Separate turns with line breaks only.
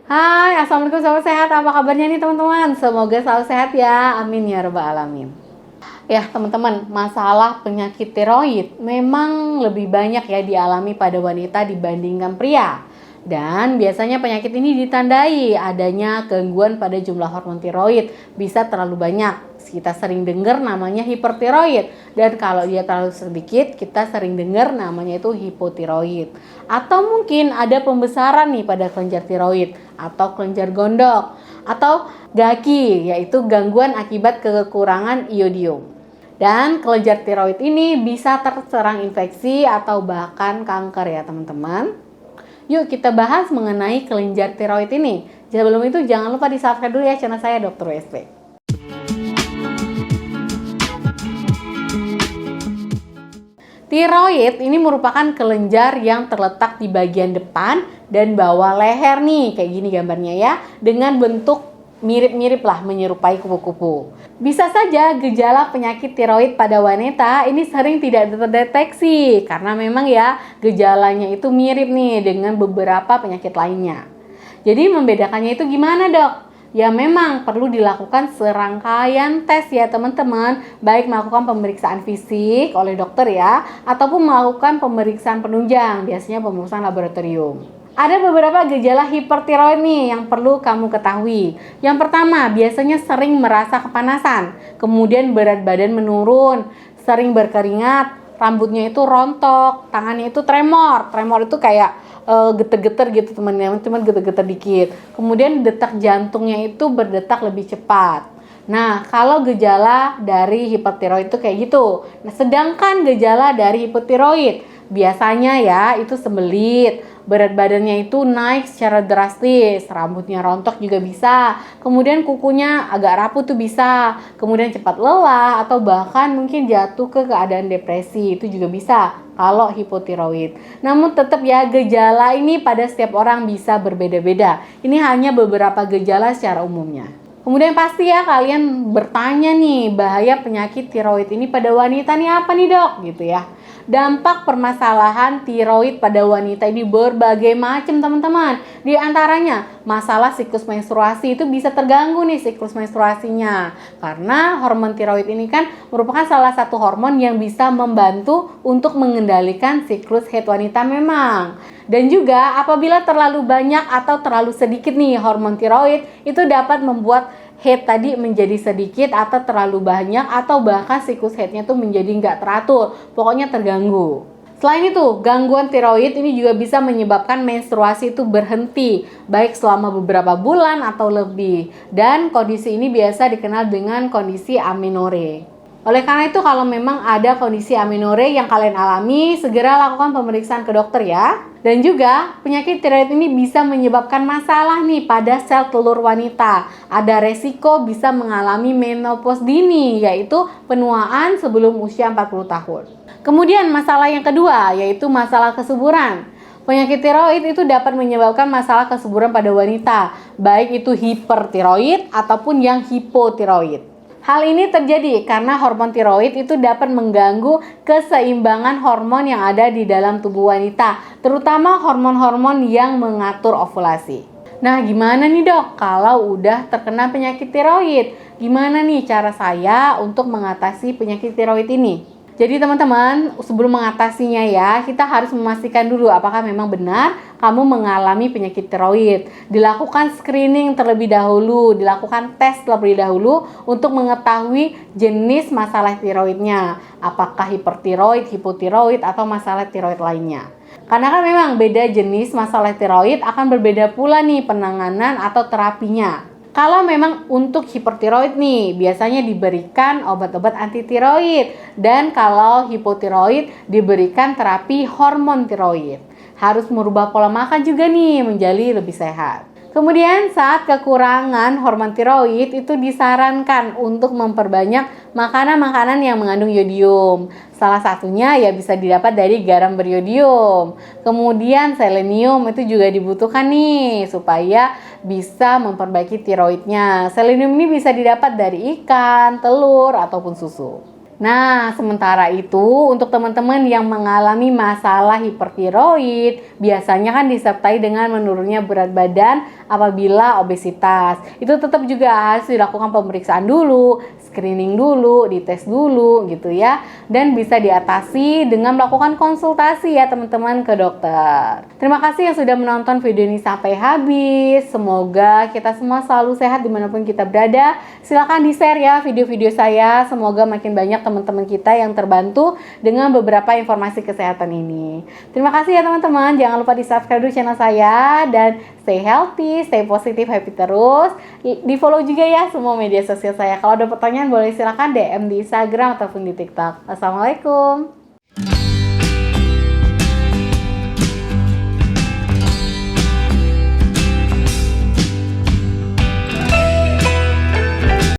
Hai, assalamualaikum sahabat sehat. Apa kabarnya nih teman-teman? Semoga selalu sehat ya. Amin ya rabbal alamin. Ya teman-teman, masalah penyakit tiroid memang lebih banyak ya dialami pada wanita dibandingkan pria. Dan biasanya penyakit ini ditandai adanya gangguan pada jumlah hormon tiroid, bisa terlalu banyak. Kita sering dengar namanya hipertiroid, dan kalau dia terlalu sedikit kita sering dengar namanya itu hipotiroid. Atau mungkin ada pembesaran nih pada kelenjar tiroid atau kelenjar gondok atau GAGI, yaitu gangguan akibat kekurangan iodium. Dan kelenjar tiroid ini bisa terserang infeksi atau bahkan kanker ya teman-teman. Yuk kita bahas mengenai kelenjar tiroid ini. Sebelum itu jangan lupa di subscribe dulu ya channel saya Dr. WSP. Tiroid ini merupakan kelenjar yang terletak di bagian depan dan bawah leher nih, kayak gini gambarnya ya, dengan bentuk mirip-mirip lah menyerupai kupu-kupu. Bisa saja gejala penyakit tiroid pada wanita ini sering tidak terdeteksi karena memang ya gejalanya itu mirip nih dengan beberapa penyakit lainnya. Jadi membedakannya itu gimana dok? Ya memang perlu dilakukan serangkaian tes ya teman-teman, baik melakukan pemeriksaan fisik oleh dokter ya, ataupun melakukan pemeriksaan penunjang, biasanya pemeriksaan laboratorium. Ada beberapa gejala hipertiroid nih yang perlu kamu ketahui. Yang pertama, biasanya sering merasa kepanasan, kemudian berat badan menurun, sering berkeringat, rambutnya itu rontok, tangannya itu tremor. Tremor itu kayak geter-geter gitu teman-teman, cuma geter-geter dikit. Kemudian detak jantungnya itu berdetak lebih cepat. Nah, kalau gejala dari hipertiroid itu kayak gitu. Nah, sedangkan gejala dari hipotiroid biasanya ya itu sembelit, berat badannya itu naik secara drastis, rambutnya rontok juga bisa, kemudian kukunya agak rapuh tuh bisa, kemudian cepat lelah atau bahkan mungkin jatuh ke keadaan depresi, itu juga bisa kalau hipotiroid. Namun tetap ya gejala ini pada setiap orang bisa berbeda-beda. Ini hanya beberapa gejala secara umumnya. Kemudian pasti ya kalian bertanya nih, bahaya penyakit tiroid ini pada wanita nih apa nih dok gitu ya. Dampak permasalahan tiroid pada wanita ini berbagai macam teman-teman. Di antaranya masalah siklus menstruasi itu bisa terganggu nih siklus menstruasinya. Karena hormon tiroid ini kan merupakan salah satu hormon yang bisa membantu untuk mengendalikan siklus haid wanita memang. Dan juga apabila terlalu banyak atau terlalu sedikit nih hormon tiroid itu dapat membuat haid tadi menjadi sedikit atau terlalu banyak atau bahkan siklus haidnya tuh menjadi nggak teratur, pokoknya terganggu. Selain itu, gangguan tiroid ini juga bisa menyebabkan menstruasi itu berhenti, baik selama beberapa bulan atau lebih. Dan kondisi ini biasa dikenal dengan kondisi amenore. Oleh karena itu, kalau memang ada kondisi amenore yang kalian alami, segera lakukan pemeriksaan ke dokter ya. Dan juga, penyakit tiroid ini bisa menyebabkan masalah nih pada sel telur wanita. Ada resiko bisa mengalami menopause dini, yaitu penuaan sebelum usia 40 tahun. Kemudian masalah yang kedua, yaitu masalah kesuburan. Penyakit tiroid itu dapat menyebabkan masalah kesuburan pada wanita, baik itu hipertiroid ataupun yang hipotiroid. Hal ini terjadi karena hormon tiroid itu dapat mengganggu keseimbangan hormon yang ada di dalam tubuh wanita, terutama hormon-hormon yang mengatur ovulasi. Nah, gimana nih dok kalau udah terkena penyakit tiroid? Gimana nih cara saya untuk mengatasi penyakit tiroid ini? Jadi teman-teman, sebelum mengatasinya ya, kita harus memastikan dulu apakah memang benar kamu mengalami penyakit tiroid. Dilakukan screening terlebih dahulu, dilakukan tes terlebih dahulu untuk mengetahui jenis masalah tiroidnya. Apakah hipertiroid, hipotiroid, atau masalah tiroid lainnya. Karena kan memang beda jenis masalah tiroid akan berbeda pula nih penanganan atau terapinya. Kalau memang untuk hipertiroid nih, biasanya diberikan obat-obat anti tiroid. Dan kalau hipotiroid, diberikan terapi hormon tiroid. Harus merubah pola makan juga nih, menjadi lebih sehat. Kemudian saat kekurangan hormon tiroid itu disarankan untuk memperbanyak makanan-makanan yang mengandung yodium. Salah satunya ya bisa didapat dari garam beriodium. Kemudian selenium itu juga dibutuhkan nih supaya bisa memperbaiki tiroidnya. Selenium ini bisa didapat dari ikan, telur, ataupun susu. Nah, sementara itu untuk teman-teman yang mengalami masalah hipertiroid, biasanya kan disertai dengan menurunnya berat badan apabila obesitas. Itu tetap juga harus dilakukan pemeriksaan dulu, screening dulu, dites dulu gitu ya. Dan bisa diatasi dengan melakukan konsultasi ya teman-teman ke dokter. Terima kasih yang sudah menonton video ini sampai habis. Semoga kita semua selalu sehat dimanapun kita berada. Silahkan di-share ya video-video saya. Semoga makin banyak teman-teman kita yang terbantu dengan beberapa informasi kesehatan ini. Terima kasih ya teman-teman. Jangan lupa di-subscribe dulu channel saya dan stay healthy, stay positif, happy terus. Di-follow juga ya semua media sosial saya. Kalau ada pertanyaan boleh silakan DM di Instagram ataupun di TikTok. Assalamualaikum.